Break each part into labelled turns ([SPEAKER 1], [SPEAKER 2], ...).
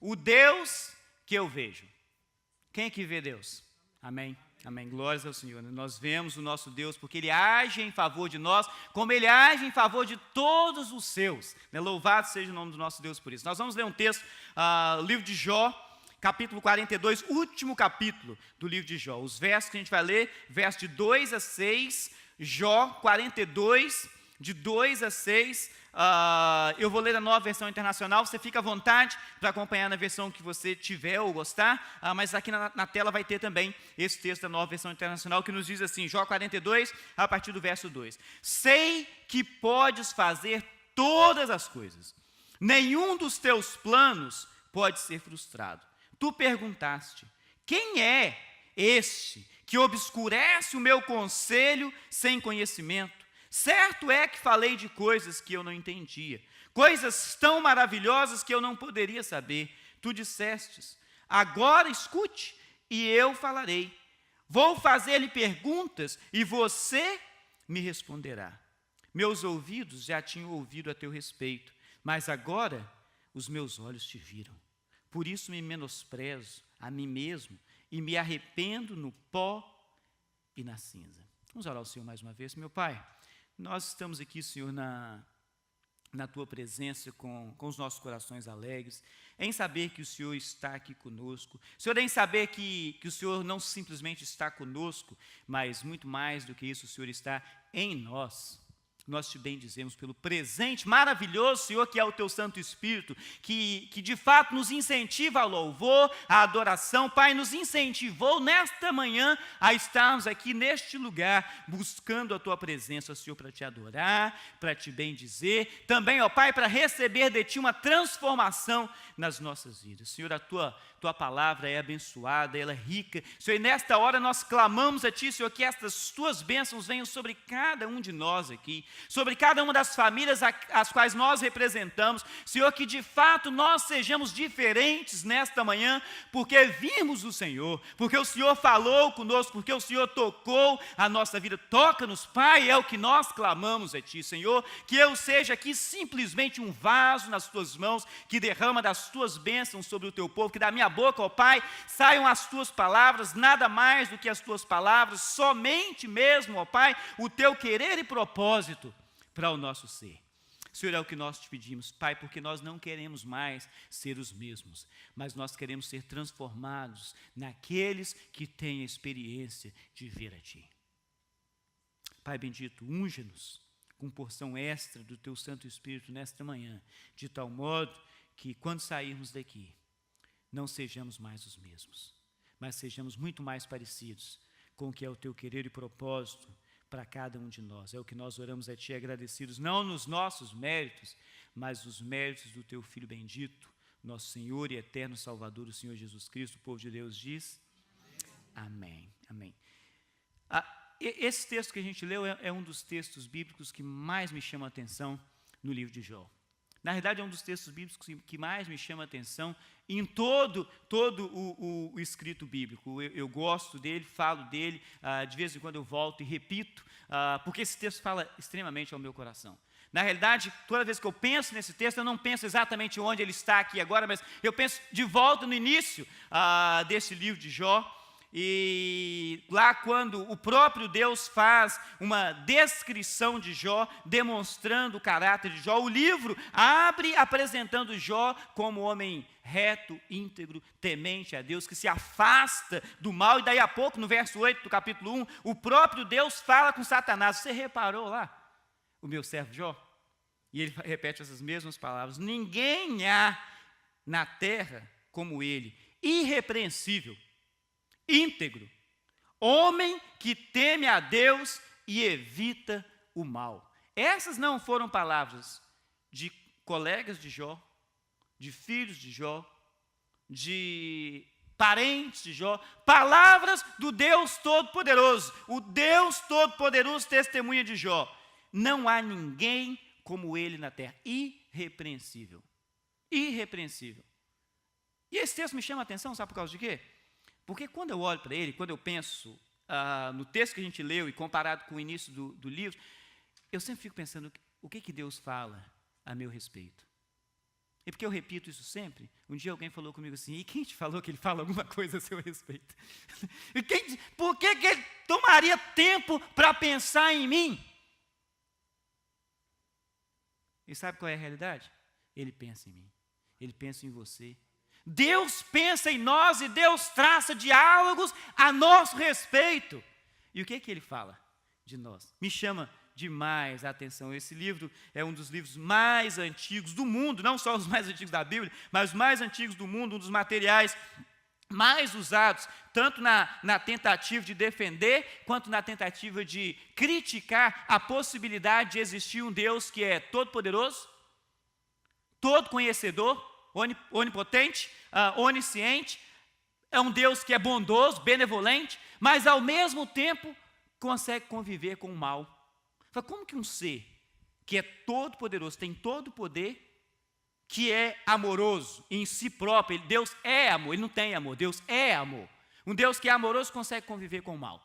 [SPEAKER 1] o Deus que eu vejo. Quem é que vê Deus? Amém? Amém. Glórias ao Senhor. Nós vemos o nosso Deus porque Ele age em favor de nós, como Ele age em favor de todos os seus. Louvado seja o nome do nosso Deus por isso. Nós vamos ler um texto, livro de Jó, capítulo 42, último capítulo do livro de Jó. Os versos que a gente vai ler, versos de 2 a 6, Jó 42, de 2 a 6, eu vou ler a Nova Versão Internacional, você fica à vontade para acompanhar na versão que você tiver ou gostar, mas aqui na tela vai ter também esse texto da Nova Versão Internacional, que nos diz assim, Jó 42, a partir do verso 2. Sei que podes fazer todas as coisas, nenhum dos teus planos pode ser frustrado. Tu perguntaste, quem é este que obscurece o meu conselho sem conhecimento? Certo é que falei de coisas que eu não entendia, coisas tão maravilhosas que eu não poderia saber. Tu dissestes, agora escute e eu falarei. Vou fazer-lhe perguntas e você me responderá. Meus ouvidos já tinham ouvido a teu respeito, mas agora os meus olhos te viram. Por isso me menosprezo a mim mesmo e me arrependo no pó e na cinza. Vamos orar ao Senhor mais uma vez. Meu Pai, nós estamos aqui, Senhor, na Tua presença, com os nossos corações alegres, em saber que o Senhor está aqui conosco, Senhor, em saber que o Senhor não simplesmente está conosco, mas muito mais do que isso, o Senhor está em nós. Nós te bendizemos pelo presente maravilhoso, Senhor, que é o Teu Santo Espírito, que de fato nos incentiva ao louvor, à adoração. Pai, nos incentivou nesta manhã a estarmos aqui neste lugar, buscando a Tua presença, Senhor, para Te adorar, para Te bendizer. Também, ó Pai, para receber de Ti uma transformação nas nossas vidas. Senhor, a Tua palavra é abençoada, ela é rica. Senhor, e nesta hora nós clamamos a Ti, Senhor, que estas Tuas bênçãos venham sobre cada um de nós aqui, sobre cada uma das famílias as quais nós representamos. Senhor, que de fato nós sejamos diferentes nesta manhã, porque vimos o Senhor, porque o Senhor falou conosco, porque o Senhor tocou a nossa vida. Toca-nos, Pai, é o que nós clamamos a Ti, Senhor, que eu seja aqui simplesmente um vaso nas Tuas mãos, que derrama das Tuas bênçãos sobre o Teu povo, que da minha boca, ó Pai, saiam as Tuas palavras, nada mais do que as Tuas palavras, somente mesmo, ó Pai, o Teu querer e propósito para o nosso ser. Senhor, é o que nós te pedimos, Pai, porque nós não queremos mais ser os mesmos, mas nós queremos ser transformados naqueles que têm a experiência de ver a Ti. Pai bendito, unge-nos com porção extra do Teu Santo Espírito nesta manhã, de tal modo que quando sairmos daqui, não sejamos mais os mesmos, mas sejamos muito mais parecidos com o que é o Teu querer e propósito para cada um de nós. É o que nós oramos a Ti, agradecidos, não nos nossos méritos, mas os méritos do Teu Filho bendito, nosso Senhor e eterno Salvador, o Senhor Jesus Cristo. O povo de Deus diz, amém, amém. Esse texto que a gente leu é um dos textos bíblicos que mais me chama a atenção no livro de Jó. Na verdade, é um dos textos bíblicos que mais me chama a atenção em todo o escrito bíblico. Eu gosto dele, falo dele, de vez em quando eu volto e repito, porque esse texto fala extremamente ao meu coração. Na realidade, toda vez que eu penso nesse texto, eu não penso exatamente onde ele está aqui agora, mas eu penso de volta no início desse livro de Jó. E lá quando o próprio Deus faz uma descrição de Jó, demonstrando o caráter de Jó, o livro abre apresentando Jó como homem reto, íntegro, temente a Deus, que se afasta do mal. E daí a pouco, no verso 8 do capítulo 1, o próprio Deus fala com Satanás. Você reparou lá o meu servo Jó? E ele repete essas mesmas palavras: ninguém há na terra como ele, irrepreensível, íntegro, homem que teme a Deus e evita o mal. Essas não foram palavras de colegas de Jó, de filhos de Jó, de parentes de Jó, palavras do Deus Todo-Poderoso. O Deus Todo-Poderoso testemunha de Jó: não há ninguém como ele na terra, irrepreensível, irrepreensível. E esse texto me chama a atenção, sabe por causa de quê? Porque quando eu olho para ele, quando eu penso no texto que a gente leu e comparado com o início do livro, eu sempre fico pensando, o que Deus fala a meu respeito? E porque eu repito isso sempre, um dia alguém falou comigo assim, e quem te falou que ele fala alguma coisa a seu respeito? Por que ele tomaria tempo para pensar em mim? E sabe qual é a realidade? Ele pensa em mim, ele pensa em você. Deus pensa em nós e Deus traça diálogos a nosso respeito. E o que ele fala de nós? Me chama demais a atenção. Esse livro é um dos livros mais antigos do mundo, não só os mais antigos da Bíblia, mas os mais antigos do mundo, um dos materiais mais usados, tanto na tentativa de defender, quanto na tentativa de criticar a possibilidade de existir um Deus que é todo-poderoso, todo-conhecedor, onipotente, onisciente, é um Deus que é bondoso, benevolente, mas ao mesmo tempo consegue conviver com o mal. Como que um ser que é todo-poderoso, tem todo o poder, que é amoroso em si próprio, Deus é amor, ele não tem amor, Deus é amor. Um Deus que é amoroso consegue conviver com o mal.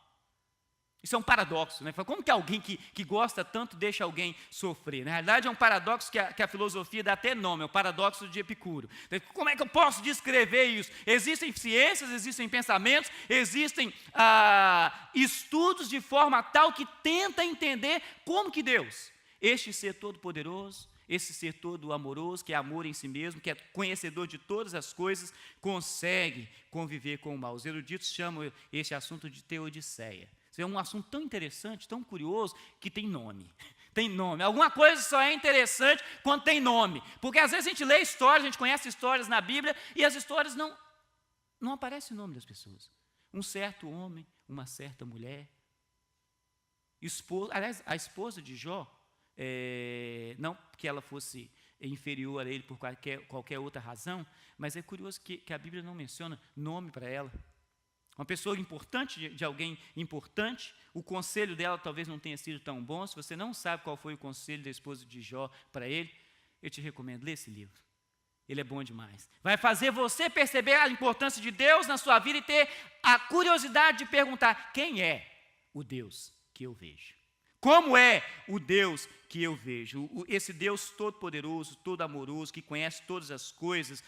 [SPEAKER 1] Isso é um paradoxo, né? Como que alguém que gosta tanto deixa alguém sofrer? Na realidade é um paradoxo que a filosofia dá até nome, é o paradoxo de Epicuro. Como é que eu posso descrever isso? Existem ciências, existem pensamentos, existem estudos de forma tal que tenta entender como que Deus, este ser todo-poderoso, esse ser todo amoroso, que é amor em si mesmo, que é conhecedor de todas as coisas, consegue conviver com o mal. Os eruditos chamam esse assunto de teodiceia. É um assunto tão interessante, tão curioso, que tem nome. Tem nome. Alguma coisa só é interessante quando tem nome. Porque às vezes a gente lê histórias, a gente conhece histórias na Bíblia, e as histórias não aparece o nome das pessoas. Um certo homem, uma certa mulher. Aliás, a esposa de Jó, não que ela fosse inferior a ele por qualquer outra razão, mas é curioso que a Bíblia não menciona nome para ela. Uma pessoa importante, de alguém importante, o conselho dela talvez não tenha sido tão bom. Se você não sabe qual foi o conselho da esposa de Jó para ele, eu te recomendo, lê esse livro. Ele é bom demais. Vai fazer você perceber a importância de Deus na sua vida e ter a curiosidade de perguntar: quem é o Deus que eu vejo? Como é o Deus que eu vejo? Esse Deus todo-poderoso, todo-amoroso, que conhece todas as coisas,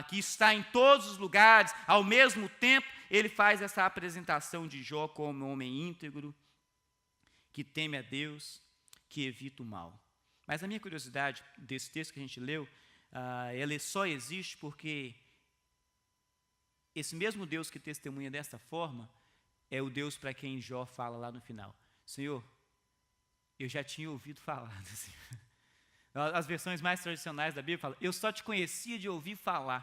[SPEAKER 1] que está em todos os lugares, ao mesmo tempo, ele faz essa apresentação de Jó como um homem íntegro, que teme a Deus, que evita o mal. Mas a minha curiosidade desse texto que a gente leu, ela só existe porque esse mesmo Deus que testemunha dessa forma, é o Deus para quem Jó fala lá no final: Senhor, eu já tinha ouvido falar. Assim. As versões mais tradicionais da Bíblia falam: eu só te conhecia de ouvir falar,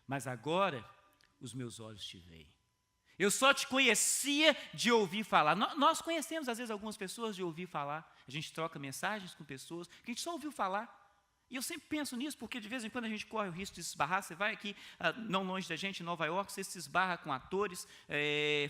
[SPEAKER 1] mas agora os meus olhos te veem. Eu só te conhecia de ouvir falar. Nós conhecemos, às vezes, algumas pessoas de ouvir falar. A gente troca mensagens com pessoas que a gente só ouviu falar. E eu sempre penso nisso, porque de vez em quando a gente corre o risco de se esbarrar. Você vai aqui, não longe da gente, em Nova York, você se esbarra com atores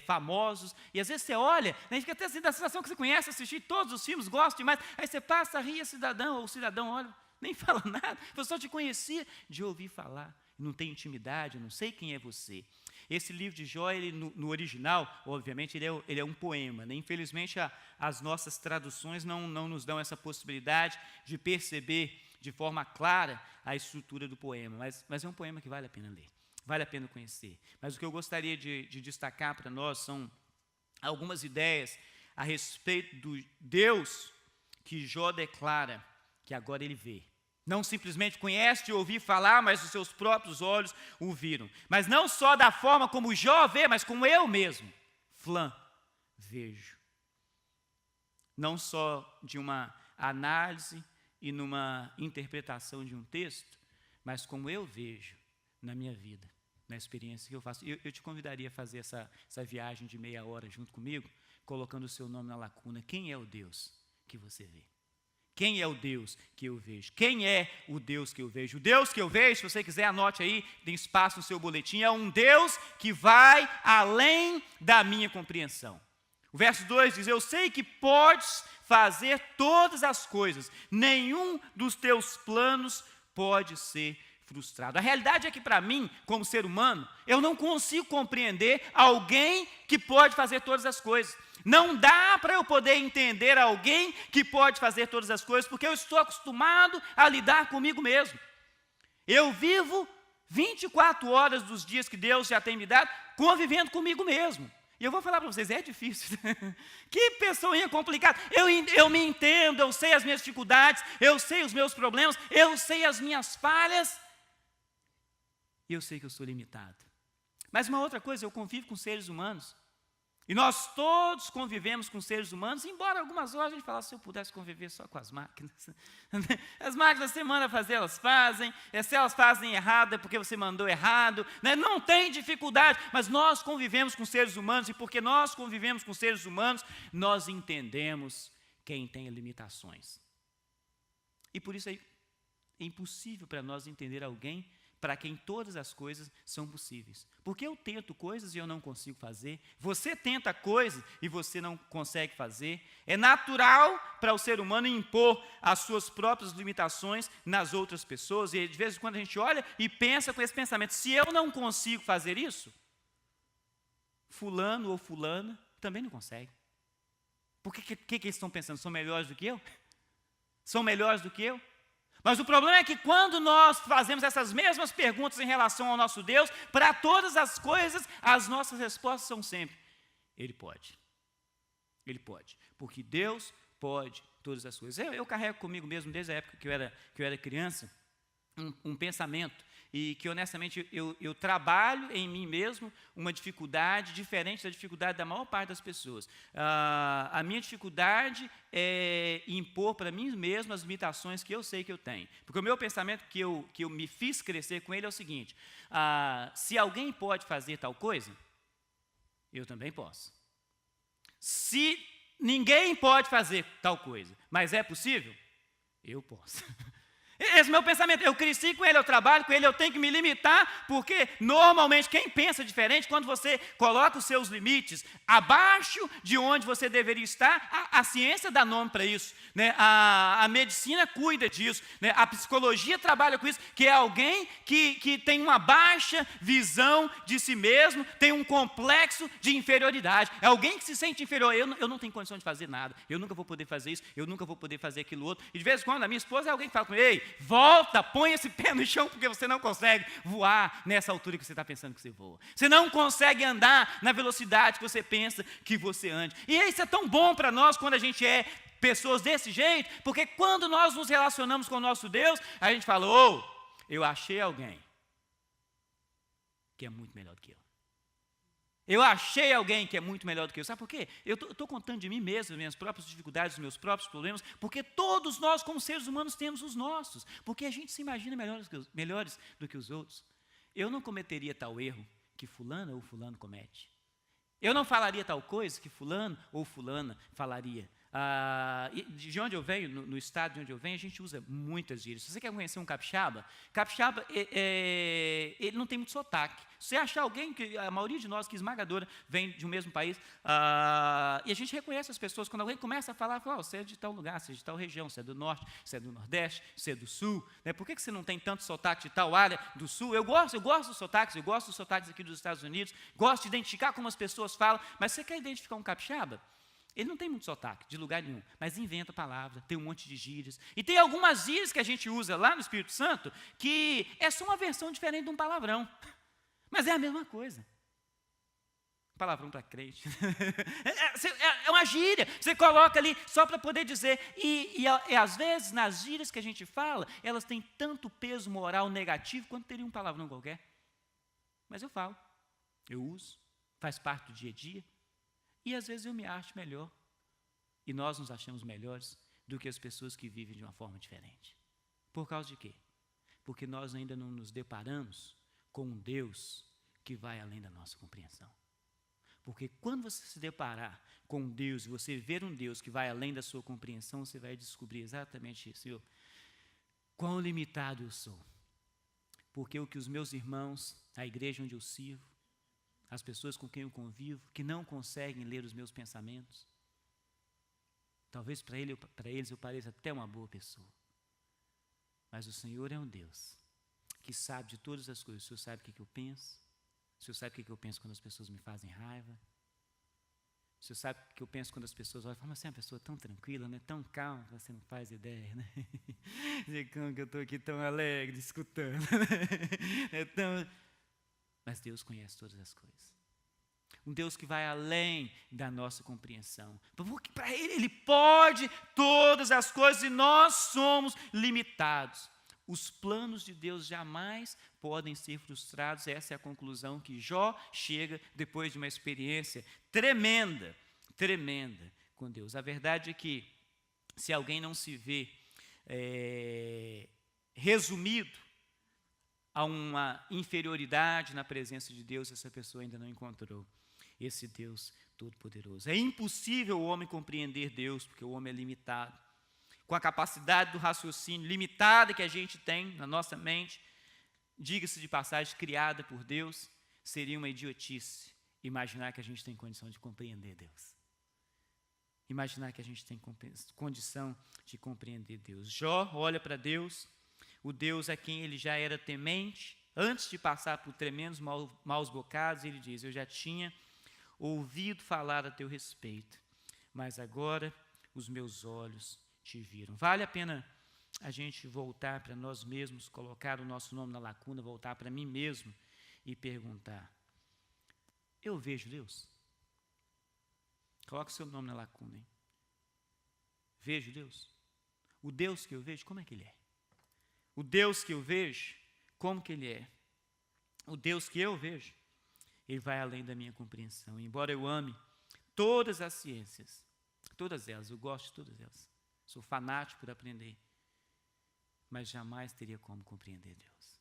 [SPEAKER 1] famosos, e às vezes você olha, né, fica até assim, da sensação que você conhece, assistir todos os filmes, gosta demais, aí você passa, ri, a cidadão, ou o cidadão olha, nem fala nada, eu só te conhecia de ouvir falar, não tem intimidade, eu não sei quem é você. Esse livro de Jó, ele, no original, obviamente, ele é um poema, né? Infelizmente, as nossas traduções não nos dão essa possibilidade de perceber de forma clara a estrutura do poema, mas é um poema que vale a pena ler, vale a pena conhecer. Mas o que eu gostaria de destacar para nós são algumas ideias a respeito do Deus que Jó declara que agora ele vê. Não simplesmente conhece de ouvir falar, mas os seus próprios olhos o viram. Mas não só da forma como Jó vê, mas como eu mesmo, Flã, vejo. Não só de uma análise e numa interpretação de um texto, mas como eu vejo na minha vida, na experiência que eu faço. Eu te convidaria a fazer essa viagem de meia hora junto comigo, colocando o seu nome na lacuna. Quem é o Deus que você vê? Quem é o Deus que eu vejo? Quem é o Deus que eu vejo? O Deus que eu vejo, se você quiser, anote aí, tem espaço no seu boletim, é um Deus que vai além da minha compreensão. O verso 2 diz: eu sei que podes fazer todas as coisas, nenhum dos teus planos pode ser frustrado. A realidade é que para mim, como ser humano, eu não consigo compreender alguém que pode fazer todas as coisas. Não dá para eu poder entender alguém que pode fazer todas as coisas, porque eu estou acostumado a lidar comigo mesmo. Eu vivo 24 horas dos dias que Deus já tem me dado, convivendo comigo mesmo. E eu vou falar para vocês, é difícil. Que pessoinha complicada. Eu me entendo, eu sei as minhas dificuldades, eu sei os meus problemas, eu sei as minhas falhas. E eu sei que eu sou limitado. Mas uma outra coisa, eu convivo com seres humanos. E nós todos convivemos com seres humanos, embora algumas horas a gente falasse, se eu pudesse conviver só com as máquinas. As máquinas você manda fazer, elas fazem. Se elas fazem errado, é porque você mandou errado. Né? Não tem dificuldade, mas nós convivemos com seres humanos, e porque nós convivemos com seres humanos, nós entendemos quem tem limitações. E por isso é impossível para nós entender alguém para quem todas as coisas são possíveis. Porque eu tento coisas e eu não consigo fazer. Você tenta coisas e você não consegue fazer. É natural para o ser humano impor as suas próprias limitações nas outras pessoas. E de vez em quando a gente olha e pensa com esse pensamento, se eu não consigo fazer isso, fulano ou fulana também não consegue. Por que eles estão pensando? São melhores do que eu? São melhores do que eu? Mas o problema é que quando nós fazemos essas mesmas perguntas em relação ao nosso Deus, para todas as coisas, as nossas respostas são sempre, Ele pode. Ele pode. Porque Deus pode todas as coisas. Eu carrego comigo mesmo, desde a época que eu era criança, um pensamento, e que honestamente eu trabalho em mim mesmo uma dificuldade diferente da dificuldade da maior parte das pessoas. A minha dificuldade é impor para mim mesmo as limitações que eu sei que eu tenho. Porque o meu pensamento que eu me fiz crescer com ele é o seguinte, se alguém pode fazer tal coisa, eu também posso. Se ninguém pode fazer tal coisa, mas é possível, eu posso. Esse é o meu pensamento, eu cresci com ele, eu trabalho com ele, eu tenho que me limitar, porque normalmente quem pensa diferente, quando você coloca os seus limites abaixo de onde você deveria estar, a ciência dá nome para isso, né? A medicina cuida disso, né? A psicologia trabalha com isso, que é alguém que tem uma baixa visão de si mesmo, tem um complexo de inferioridade, é alguém que se sente inferior, eu não tenho condição de fazer nada, eu nunca vou poder fazer isso, eu nunca vou poder fazer aquilo outro, e de vez em quando a minha esposa é alguém que fala comigo, ei, volta, põe esse pé no chão, porque você não consegue voar nessa altura que você está pensando que você voa. Você não consegue andar na velocidade que você pensa que você ande. E isso é tão bom para nós quando a gente é pessoas desse jeito, porque quando nós nos relacionamos com o nosso Deus, a gente fala, eu achei alguém que é muito melhor do que eu. Eu achei alguém que é muito melhor do que eu. Sabe por quê? Eu estou contando de mim mesmo, das minhas próprias dificuldades, dos meus próprios problemas, porque todos nós, como seres humanos, temos os nossos. Porque a gente se imagina melhores do que os outros. Eu não cometeria tal erro que fulano ou fulano comete. Eu não falaria tal coisa que fulano ou fulana falaria. De onde eu venho, no estado de onde eu venho, a gente usa muitas gírias. Se você quer conhecer um capixaba, ele não tem muito sotaque. Se você achar alguém, que a maioria de nós, que esmagadora, vem de um mesmo país, e a gente reconhece as pessoas, quando alguém começa a falar, você é de tal lugar, você é de tal região, você é do norte, você é do nordeste, você é do sul, né? Por que você não tem tanto sotaque de tal área do sul? Eu gosto dos sotaques aqui dos Estados Unidos, gosto de identificar como as pessoas falam, mas você quer identificar um capixaba? Ele não tem muito sotaque, de lugar nenhum, mas inventa palavra, tem um monte de gírias. E tem algumas gírias que a gente usa lá no Espírito Santo, que é só uma versão diferente de um palavrão. Mas é a mesma coisa. Palavrão para crente. É uma gíria, você coloca ali só para poder dizer. E às vezes, nas gírias que a gente fala, elas têm tanto peso moral negativo quanto teria um palavrão qualquer. Mas eu falo, eu uso, faz parte do dia a dia. E às vezes eu me acho melhor, e nós nos achamos melhores do que as pessoas que vivem de uma forma diferente. Por causa de quê? Porque nós ainda não nos deparamos com um Deus que vai além da nossa compreensão. Porque quando você se deparar com um Deus, e você ver um Deus que vai além da sua compreensão, você vai descobrir exatamente isso. Quão limitado eu sou. Porque o que os meus irmãos, a igreja onde eu sirvo, as pessoas com quem eu convivo, que não conseguem ler os meus pensamentos. Talvez para eles eu pareça até uma boa pessoa. Mas o Senhor é um Deus que sabe de todas as coisas. O Senhor sabe o que eu penso. O Senhor sabe o que eu penso quando as pessoas me fazem raiva. Você sabe o que eu penso quando as pessoas olham e falam, você é uma pessoa tão tranquila, né? Tão calma, você não faz ideia, né? De como que eu estou aqui tão alegre, escutando. Né? Mas Deus conhece todas as coisas. Um Deus que vai além da nossa compreensão. Porque para Ele pode todas as coisas e nós somos limitados. Os planos de Deus jamais podem ser frustrados. Essa é a conclusão que Jó chega depois de uma experiência tremenda com Deus. A verdade é que se alguém não se vê resumido a uma inferioridade na presença de Deus, essa pessoa ainda não encontrou esse Deus todo-poderoso. É impossível o homem compreender Deus, porque o homem é limitado. Com a capacidade do raciocínio limitada que a gente tem na nossa mente, diga-se de passagem, criada por Deus, seria uma idiotice imaginar que a gente tem condição de compreender Deus. Imaginar que a gente tem condição de compreender Deus. Jó olha para Deus, o Deus a quem ele já era temente, antes de passar por tremendos maus bocados, ele diz, eu já tinha ouvido falar a teu respeito, mas agora os meus olhos te viram. Vale a pena a gente voltar para nós mesmos, colocar o nosso nome na lacuna, voltar para mim mesmo e perguntar, eu vejo Deus? Coloque o seu nome na lacuna, hein? Vejo Deus? O Deus que eu vejo, como é que Ele é? O Deus que eu vejo, como que Ele é? O Deus que eu vejo, Ele vai além da minha compreensão. Embora eu ame todas as ciências, todas elas, eu gosto de todas elas, sou fanático por aprender, mas jamais teria como compreender Deus.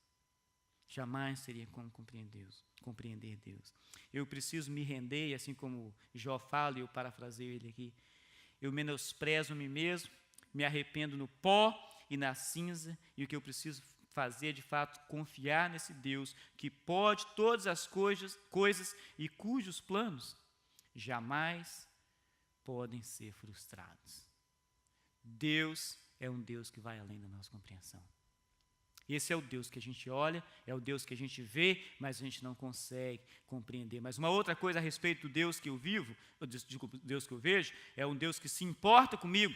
[SPEAKER 1] Jamais teria como compreender Deus. Eu preciso me render, e assim como Jó fala, e eu parafraseio ele aqui, eu menosprezo a mim mesmo, me arrependo no pó e na cinza, e o que eu preciso fazer é, de fato, confiar nesse Deus que pode todas as coisas e cujos planos jamais podem ser frustrados. Deus é um Deus que vai além da nossa compreensão. Esse é o Deus que a gente olha, é o Deus que a gente vê, mas a gente não consegue compreender. Mas uma outra coisa a respeito do Deus que eu vivo, desculpa, Deus que eu vejo, é um Deus que se importa comigo,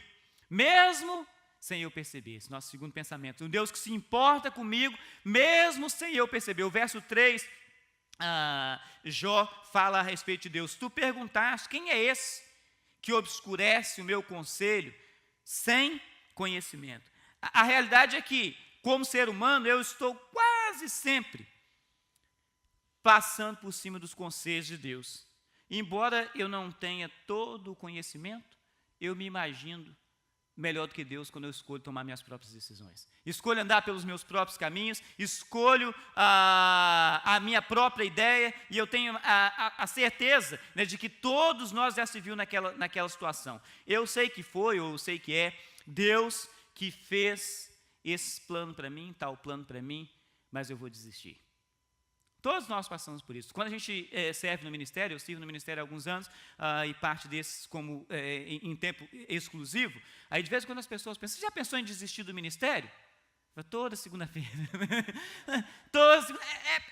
[SPEAKER 1] mesmo sem eu perceber. Esse é o nosso segundo pensamento. Um Deus que se importa comigo, mesmo sem eu perceber. O verso 3, Jó fala a respeito de Deus. Tu perguntaste, quem é esse que obscurece o meu conselho sem conhecimento? A realidade é que, como ser humano, eu estou quase sempre passando por cima dos conselhos de Deus. Embora eu não tenha todo o conhecimento, eu me imagino melhor do que Deus quando eu escolho tomar minhas próprias decisões. Escolho andar pelos meus próprios caminhos, escolho a minha própria ideia, e eu tenho a certeza, né, de que todos nós já se viu naquela situação. Eu sei que foi, ou eu sei que é, Deus que fez esse plano para mim, tal plano para mim, mas eu vou desistir. Todos nós passamos por isso. Quando a gente serve no ministério, eu sirvo no ministério há alguns anos, e parte desses como em tempo exclusivo, aí de vez em quando as pessoas pensam, você já pensou em desistir do ministério? Toda segunda-feira.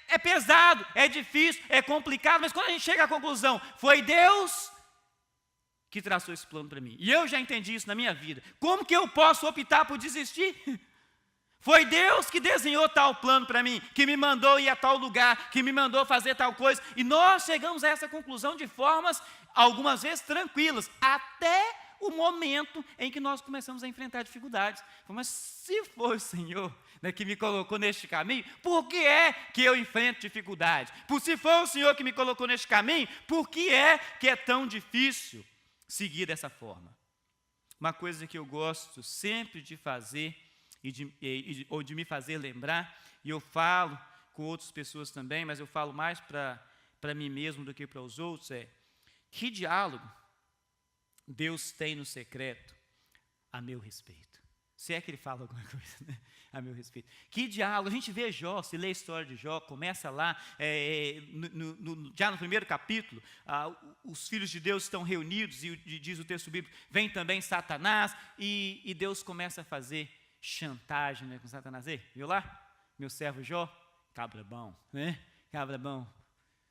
[SPEAKER 1] É pesado, é difícil, é complicado, mas quando a gente chega à conclusão, foi Deus que traçou esse plano para mim. E eu já entendi isso na minha vida. Como que eu posso optar por desistir? Foi Deus que desenhou tal plano para mim, que me mandou ir a tal lugar, que me mandou fazer tal coisa. E nós chegamos a essa conclusão de formas, algumas vezes, tranquilas, até o momento em que nós começamos a enfrentar dificuldades. Mas se foi o Senhor, né, que me colocou neste caminho, por que é que eu enfrento dificuldades? Se foi o Senhor que me colocou neste caminho, por que é tão difícil seguir dessa forma? Uma coisa que eu gosto sempre de fazer, ou de me fazer lembrar, e eu falo com outras pessoas também, mas eu falo mais para mim mesmo do que para os outros, que diálogo Deus tem no secreto a meu respeito. Se é que Ele fala alguma coisa, né? A meu respeito. Que diálogo, a gente vê Jó, se lê a história de Jó, começa lá, já no primeiro capítulo, os filhos de Deus estão reunidos, e diz o texto bíblico, vem também Satanás, e Deus começa a fazer chantagem, né, com Satanás. Viu lá? Meu servo Jó, cabra bom, né? Cabra bom.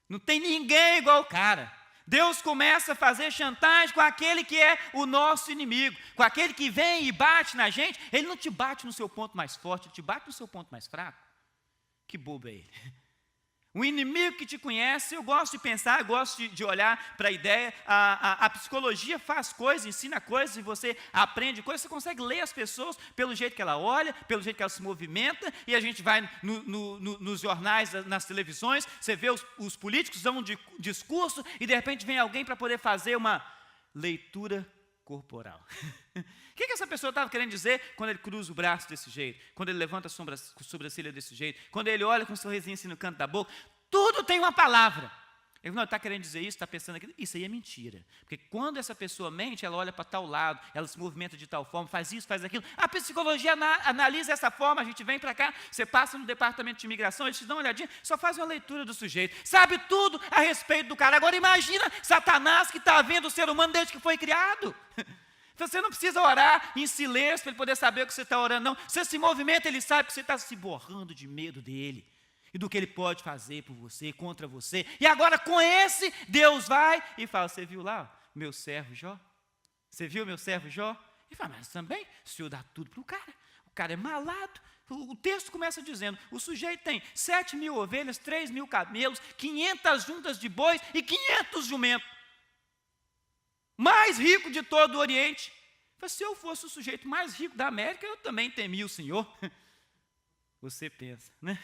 [SPEAKER 1] Não tem ninguém igual o cara. Deus começa a fazer chantagem com aquele que é o nosso inimigo, com aquele que vem e bate na gente. Ele não te bate no seu ponto mais forte, ele te bate no seu ponto mais fraco. Que bobo é ele. O inimigo que te conhece, eu gosto de pensar, eu gosto de olhar para a ideia, a psicologia faz coisas, ensina coisas, e você aprende coisas, você consegue ler as pessoas pelo jeito que ela olha, pelo jeito que ela se movimenta, e a gente vai nos jornais, nas televisões, você vê os políticos dão um discurso, e de repente vem alguém para poder fazer uma leitura corporal. O que essa pessoa estava querendo dizer quando ele cruza o braço desse jeito, quando ele levanta a sobrancelha desse jeito, quando ele olha com um sorrisinho assim no canto da boca? Tudo tem uma palavra. Ele não está querendo dizer isso, está pensando aquilo. Isso aí é mentira. Porque quando essa pessoa mente, ela olha para tal lado, ela se movimenta de tal forma, faz isso, faz aquilo. A psicologia analisa essa forma, a gente vem para cá, você passa no departamento de imigração, eles te dão uma olhadinha, só faz uma leitura do sujeito. Sabe tudo a respeito do cara. Agora imagina Satanás que está vendo o ser humano desde que foi criado. Você não precisa orar em silêncio para ele poder saber o que você está orando, não. Você se movimenta, ele sabe que você está se borrando de medo dele e do que ele pode fazer por você, contra você. E agora com esse, Deus vai e fala: você viu lá meu servo Jó? Você viu meu servo Jó? E fala: mas também, o Senhor dá tudo para o cara é malado. O texto começa dizendo, o sujeito tem 7.000 ovelhas, 3.000 camelos, 500 juntas de bois e 500 jumentos. Mais rico de todo o Oriente. Se eu fosse o sujeito mais rico da América, eu também temia o Senhor. Você pensa, né?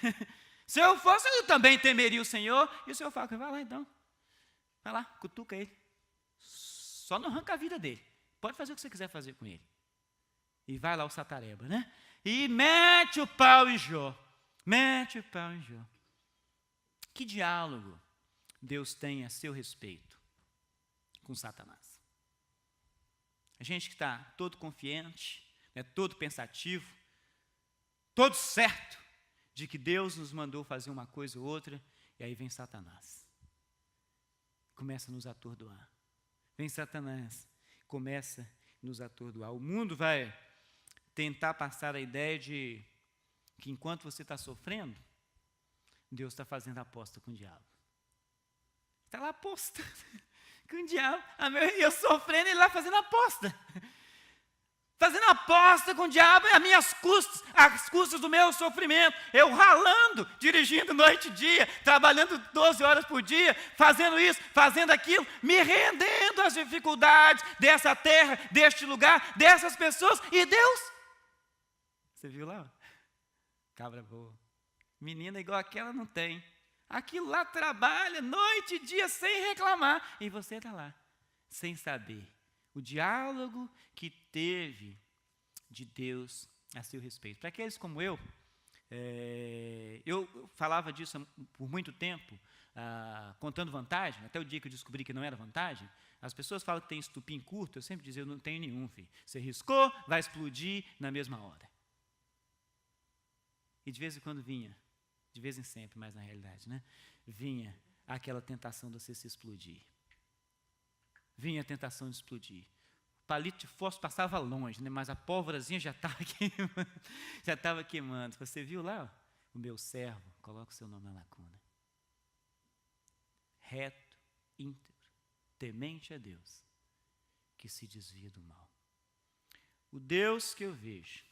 [SPEAKER 1] Se eu fosse, eu também temeria o Senhor. E o Senhor fala: vai lá então. Vai lá, cutuca ele. Só não arranca a vida dele. Pode fazer o que você quiser fazer com ele. E vai lá o satareba, né? E mete o pau em Jó. Mete o pau em Jó. Que diálogo Deus tem a seu respeito com Satanás? A gente que está todo confiante, né, todo pensativo, todo certo de que Deus nos mandou fazer uma coisa ou outra, e aí vem Satanás. Começa a nos atordoar. Vem Satanás, começa a nos atordoar. O mundo vai tentar passar a ideia de que enquanto você está sofrendo, Deus está fazendo aposta com o diabo. Está lá apostando com o diabo. Eu sofrendo, ele lá fazendo aposta. Fazendo aposta com o diabo às custas do meu sofrimento. Eu ralando, dirigindo noite e dia, trabalhando 12 horas por dia, fazendo isso, fazendo aquilo, me rendendo às dificuldades dessa terra, deste lugar, dessas pessoas. E Deus, você viu lá? Cabra boa. Menina igual aquela não tem. Aquilo lá trabalha noite e dia sem reclamar. E você está lá, sem saber o diálogo que teve de Deus a seu respeito. Para aqueles como eu falava disso por muito tempo, contando vantagem, até o dia que eu descobri que não era vantagem. As pessoas falam que tem estupim curto, eu sempre dizia: eu não tenho nenhum, filho. Você riscou, vai explodir na mesma hora. E de vez em quando vinha, de vez em sempre, mas na realidade, né? Vinha aquela tentação de você se explodir. Vinha a tentação de explodir. O palito de fósforo passava longe, né? Mas a pólvorazinha já estava queimando. Você viu lá? O meu servo, coloca o seu nome na lacuna. Reto, íntegro, temente a Deus, que se desvia do mal. O Deus que eu vejo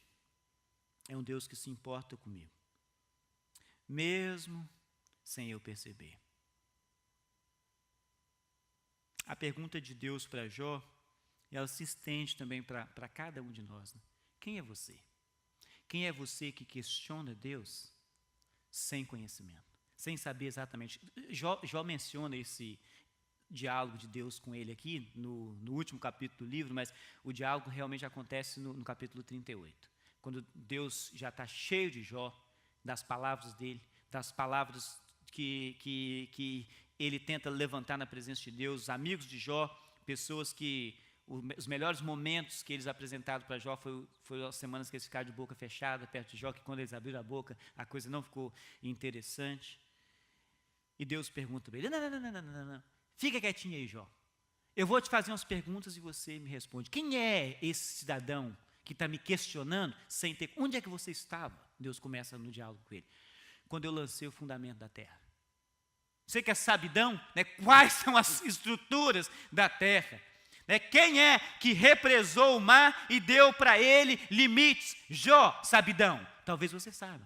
[SPEAKER 1] é um Deus que se importa comigo, mesmo sem eu perceber. A pergunta de Deus para Jó, ela se estende também para cada um de nós, né? Quem é você? Quem é você que questiona Deus sem conhecimento, sem saber exatamente? Jó menciona esse diálogo de Deus com ele aqui, no último capítulo do livro, mas o diálogo realmente acontece no capítulo 38, quando Deus já está cheio de Jó, das palavras dele, das palavras que ele tenta levantar na presença de Deus. Os amigos de Jó, pessoas que os melhores momentos que eles apresentaram para Jó foi as semanas que eles ficaram de boca fechada perto de Jó, que quando eles abriram a boca, a coisa não ficou interessante. E Deus pergunta para ele: não, fica quietinho aí, Jó. Eu vou te fazer umas perguntas e você me responde. Quem é esse cidadão que está me questionando sem ter... Onde é que você estava? Deus começa no diálogo com ele. Quando eu lancei o fundamento da terra. Você quer sabidão? Né? Quais são as estruturas da terra? Né? Quem é que represou o mar e deu para ele limites? Jó, sabidão. Talvez você saiba,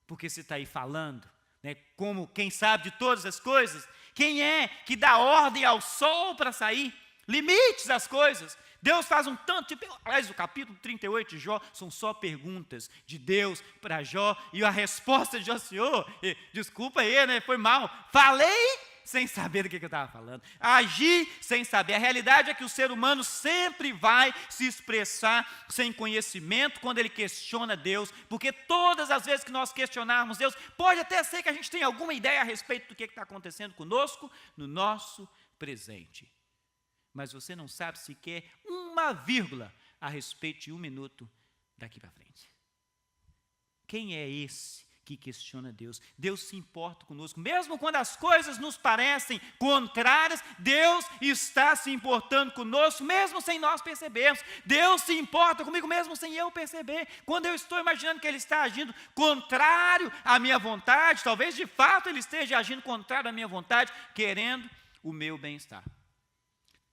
[SPEAKER 1] porque você está aí falando, né? Como quem sabe de todas as coisas. Quem é que dá ordem ao sol para sair? Limites às coisas. Deus faz um tanto, aliás, o capítulo 38 de Jó são só perguntas de Deus para Jó, e a resposta de Jó, Senhor, desculpa aí, né, foi mal, falei sem saber do que eu estava falando, agi sem saber. A realidade é que o ser humano sempre vai se expressar sem conhecimento quando ele questiona Deus, porque todas as vezes que nós questionarmos Deus, pode até ser que a gente tenha alguma ideia a respeito do que está acontecendo conosco no nosso presente. Mas você não sabe sequer uma vírgula a respeito de um minuto daqui para frente. Quem é esse que questiona Deus? Deus se importa conosco. Mesmo quando as coisas nos parecem contrárias, Deus está se importando conosco, mesmo sem nós percebermos. Deus se importa comigo, mesmo sem eu perceber. Quando eu estou imaginando que Ele está agindo contrário à minha vontade, talvez de fato Ele esteja agindo contrário à minha vontade, querendo o meu bem-estar,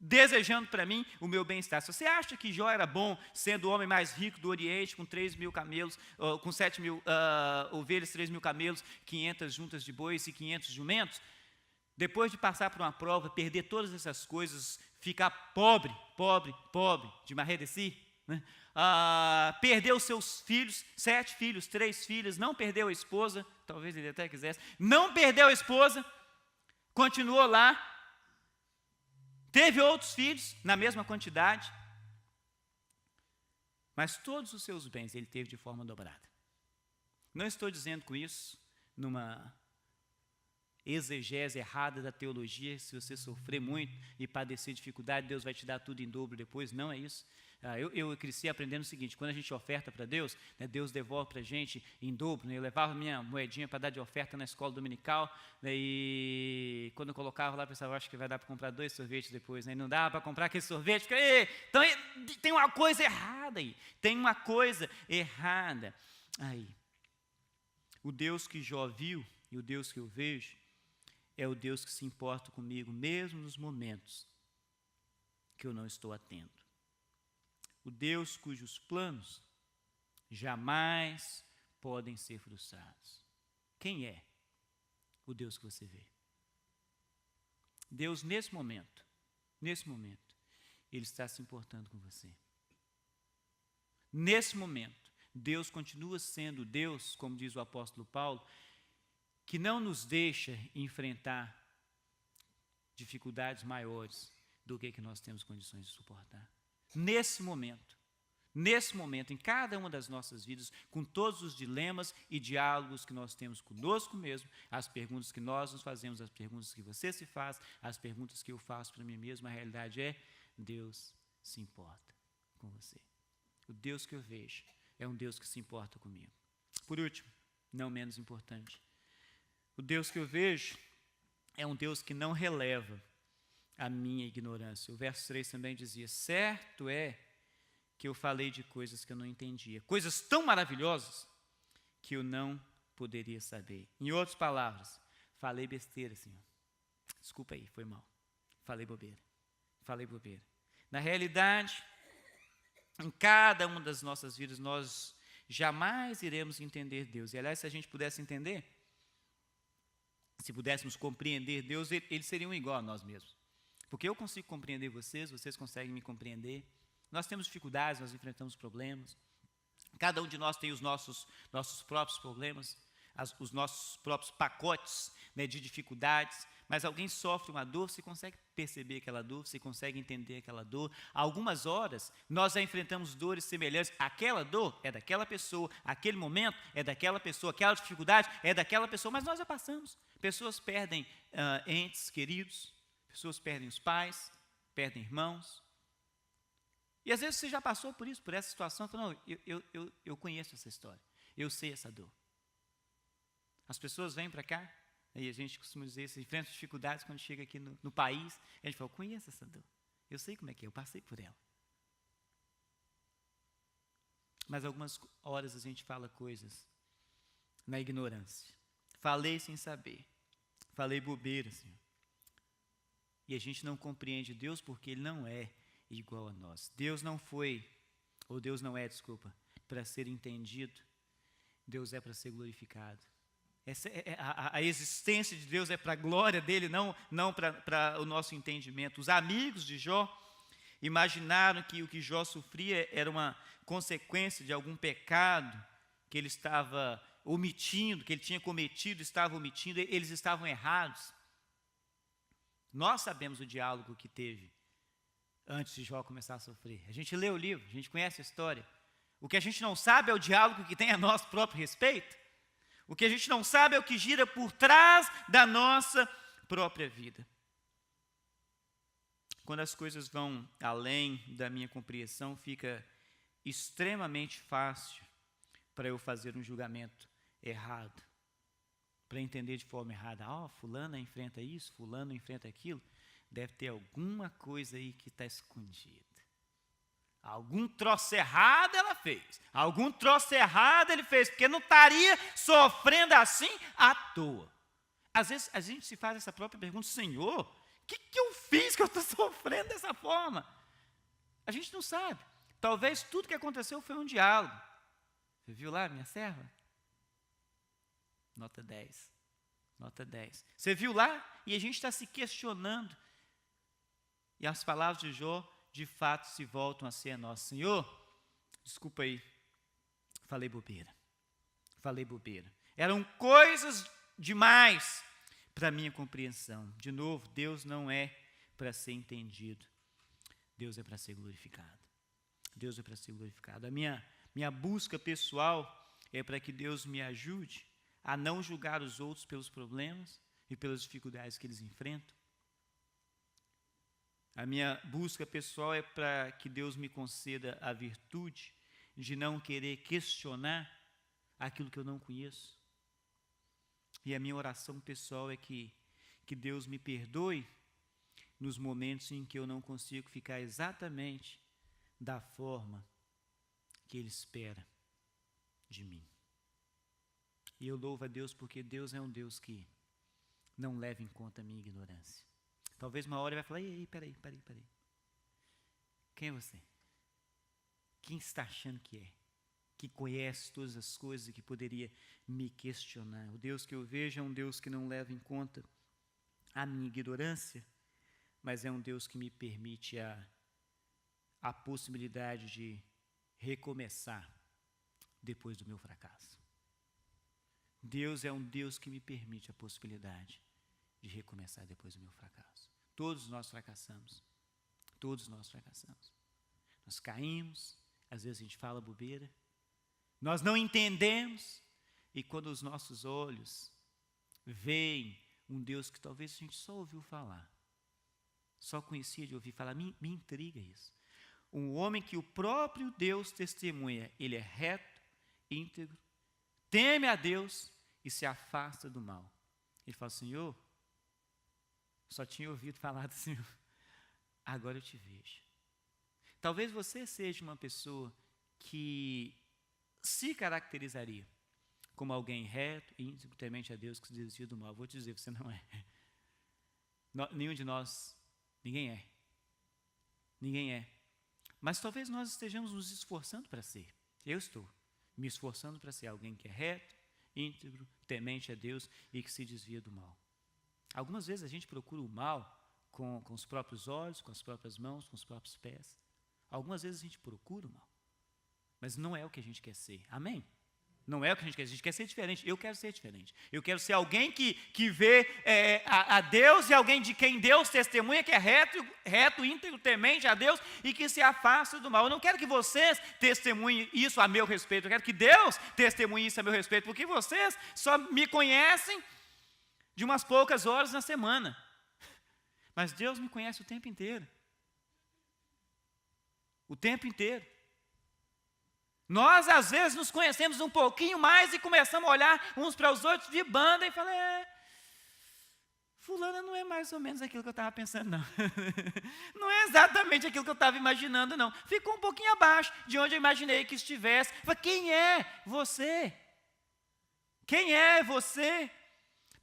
[SPEAKER 1] desejando para mim o meu bem-estar. Se você acha que Jó era bom, sendo o homem mais rico do Oriente, com 3.000 camelos, com 7.000 ovelhas, 3.000 camelos, 500 juntas de bois e 500 jumentos, depois de passar por uma prova, perder todas essas coisas, ficar pobre, de marredeci, né? Perdeu seus filhos, 7 filhos, 3 filhas, não perdeu a esposa, talvez ele até quisesse, não perdeu a esposa, continuou lá, teve outros filhos, na mesma quantidade, mas todos os seus bens ele teve de forma dobrada. Não estou dizendo com isso, numa exegese errada da teologia, se você sofrer muito e padecer dificuldade, Deus vai te dar tudo em dobro depois, não é isso. Eu cresci aprendendo o seguinte: quando a gente oferta para Deus, né, Deus devolve para a gente em dobro, né? Eu levava minha moedinha para dar de oferta na escola dominical, né, e quando eu colocava lá, eu pensava, acho que vai dar para comprar 2 sorvetes depois, né, e não dava para comprar aquele sorvete, então tem uma coisa errada aí, aí. O Deus que Jó viu e o Deus que eu vejo é o Deus que se importa comigo, mesmo nos momentos que eu não estou atento. O Deus cujos planos jamais podem ser frustrados. Quem é o Deus que você vê? Deus, nesse momento, Ele está se importando com você. Nesse momento, Deus continua sendo Deus, como diz o apóstolo Paulo, que não nos deixa enfrentar dificuldades maiores do que nós temos condições de suportar. Nesse momento, em cada uma das nossas vidas, com todos os dilemas e diálogos que nós temos conosco mesmo, as perguntas que nós nos fazemos, as perguntas que você se faz, as perguntas que eu faço para mim mesmo, a realidade é: Deus se importa com você. O Deus que eu vejo é um Deus que se importa comigo. Por último, não menos importante, o Deus que eu vejo é um Deus que não releva a minha ignorância. O verso 3 também dizia: certo é que eu falei de coisas que eu não entendia, coisas tão maravilhosas que eu não poderia saber. Em outras palavras, falei besteira, Senhor. Desculpa aí, foi mal. Falei bobeira. Na realidade, em cada uma das nossas vidas, nós jamais iremos entender Deus. E, aliás, se a gente pudesse entender, se pudéssemos compreender Deus, Ele seria igual a nós mesmos. Porque eu consigo compreender vocês conseguem me compreender. Nós temos dificuldades, nós enfrentamos problemas. Cada um de nós tem os nossos próprios problemas, os nossos próprios pacotes, né, de dificuldades. Mas alguém sofre uma dor, você consegue perceber aquela dor, você consegue entender aquela dor. Há algumas horas, nós já enfrentamos dores semelhantes. Aquela dor é daquela pessoa, aquele momento é daquela pessoa, aquela dificuldade é daquela pessoa, mas nós já passamos. Pessoas perdem entes queridos, pessoas perdem os pais, perdem irmãos. E às vezes você já passou por isso, por essa situação, fala: não, eu conheço essa história, eu sei essa dor. As pessoas vêm para cá, e a gente costuma dizer, você enfrenta dificuldades quando chega aqui no país, a gente fala: eu conheço essa dor, eu sei como é que é, eu passei por ela. Mas algumas horas a gente fala coisas na ignorância. Falei sem saber, falei bobeira, Senhor. E a gente não compreende Deus porque Ele não é igual a nós. Deus não é, para ser entendido. Deus é para ser glorificado. A existência de Deus é para a glória dEle, não para o nosso entendimento. Os amigos de Jó imaginaram que o que Jó sofria era uma consequência de algum pecado que ele estava omitindo, que ele tinha cometido, estava omitindo. Eles estavam errados. Nós sabemos o diálogo que teve antes de Jó começar a sofrer. A gente lê o livro, a gente conhece a história. O que a gente não sabe é o diálogo que tem a nosso próprio respeito. O que a gente não sabe é o que gira por trás da nossa própria vida. Quando as coisas vão além da minha compreensão, fica extremamente fácil para eu fazer um julgamento errado, para entender de forma errada. Fulana enfrenta isso, fulano enfrenta aquilo. Deve ter alguma coisa aí que está escondida. Algum troço errado ela fez. Algum troço errado ele fez, porque não estaria sofrendo assim à toa. Às vezes a gente se faz essa própria pergunta: Senhor, o que eu fiz que eu estou sofrendo dessa forma? A gente não sabe. Talvez tudo que aconteceu foi um diálogo. Você viu lá, minha serva? Nota 10. Nota 10. Você viu lá? E a gente está se questionando. E as palavras de Jó, de fato, se voltam a ser a nós. Senhor, desculpa aí, falei bobeira. Eram coisas demais para a minha compreensão. De novo, Deus não é para ser entendido. Deus é para ser glorificado. A minha busca pessoal é para que Deus me ajude a não julgar os outros pelos problemas e pelas dificuldades que eles enfrentam. A minha busca pessoal é para que Deus me conceda a virtude de não querer questionar aquilo que eu não conheço. E a minha oração pessoal é que Deus me perdoe nos momentos em que eu não consigo ficar exatamente da forma que Ele espera de mim. E eu louvo a Deus porque Deus é um Deus que não leva em conta a minha ignorância. Talvez uma hora ele vai falar: ei, peraí. Quem é você? Quem está achando que é? Que conhece todas as coisas e que poderia me questionar? O Deus que eu vejo é um Deus que não leva em conta a minha ignorância, mas é um Deus que me permite a possibilidade de recomeçar depois do meu fracasso. Deus é um Deus que me permite a possibilidade de recomeçar depois do meu fracasso. Todos nós fracassamos. Nós caímos, às vezes a gente fala bobeira, nós não entendemos, e quando os nossos olhos veem um Deus que talvez a gente só ouviu falar, só conhecia de ouvir falar, me intriga isso. Um homem que o próprio Deus testemunha, ele é reto, íntegro, teme a Deus e se afasta do mal. Ele fala: Senhor, só tinha ouvido falar do Senhor, agora eu te vejo. Talvez você seja uma pessoa que se caracterizaria como alguém reto, íntegro, temente a Deus, que se desvia do mal. Eu vou te dizer, você não é. Nenhum de nós, ninguém é. Mas talvez nós estejamos nos esforçando para ser. Eu estou me esforçando para ser alguém que é reto, íntegro, temente a Deus e que se desvia do mal. Algumas vezes a gente procura o mal com os próprios olhos, com as próprias mãos, com os próprios pés. Algumas vezes a gente procura o mal, mas não é o que a gente quer ser. Amém? Não é o que a gente quer ser diferente. Eu quero ser diferente. Eu quero ser alguém que vê a Deus e alguém de quem Deus testemunha que é reto, íntegro, temente a Deus e que se afasta do mal. Eu não quero que vocês testemunhem isso a meu respeito. Eu quero que Deus testemunhe isso a meu respeito, porque vocês só me conhecem de umas poucas horas na semana. Mas Deus me conhece o tempo inteiro. O tempo inteiro. Nós, às vezes, nos conhecemos um pouquinho mais e começamos a olhar uns para os outros de banda e falar: fulana não é mais ou menos aquilo que eu estava pensando, não. Não é exatamente aquilo que eu estava imaginando, não. Ficou um pouquinho abaixo de onde eu imaginei que estivesse. Falei: quem é você? Quem é você?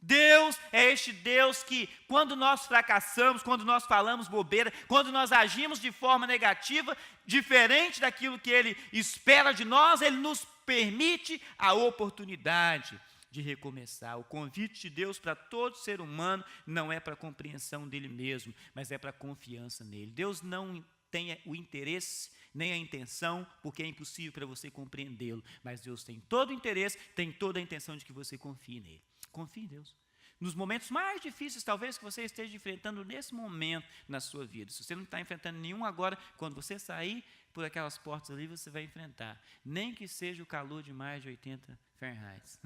[SPEAKER 1] Deus é este Deus que, quando nós fracassamos, quando nós falamos bobeira, quando nós agimos de forma negativa, diferente daquilo que Ele espera de nós, Ele nos permite a oportunidade de recomeçar. O convite de Deus para todo ser humano não é para a compreensão dele mesmo, mas é para a confiança nele. Deus não tem o interesse nem a intenção, porque é impossível para você compreendê-lo, mas Deus tem todo o interesse, tem toda a intenção de que você confie nele. Confie em Deus. Nos momentos mais difíceis, talvez, que você esteja enfrentando nesse momento na sua vida. Se você não está enfrentando nenhum agora, quando você sair por aquelas portas ali, você vai enfrentar. Nem que seja o calor de mais de 80 Fahrenheit.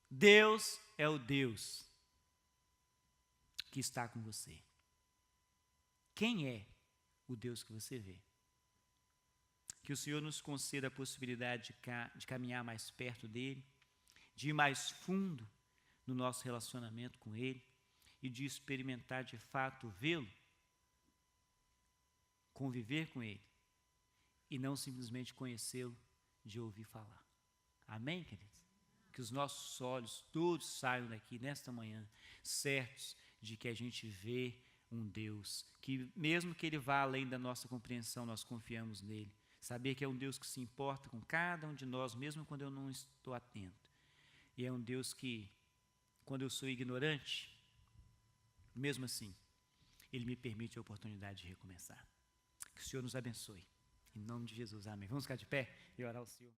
[SPEAKER 1] Deus é o Deus que está com você. Quem é o Deus que você vê? Que o Senhor nos conceda a possibilidade de caminhar mais perto dEle, de ir mais fundo no nosso relacionamento com Ele e de experimentar de fato vê-lo, conviver com Ele e não simplesmente conhecê-lo de ouvir falar. Amém, queridos? Que os nossos olhos todos saiam daqui nesta manhã certos de que a gente vê um Deus que, mesmo que Ele vá além da nossa compreensão, nós confiamos nele. Saber que é um Deus que se importa com cada um de nós, mesmo quando eu não estou atento. E é um Deus que, quando eu sou ignorante, mesmo assim, Ele me permite a oportunidade de recomeçar. Que o Senhor nos abençoe. Em nome de Jesus, amém. Vamos ficar de pé e orar ao Senhor.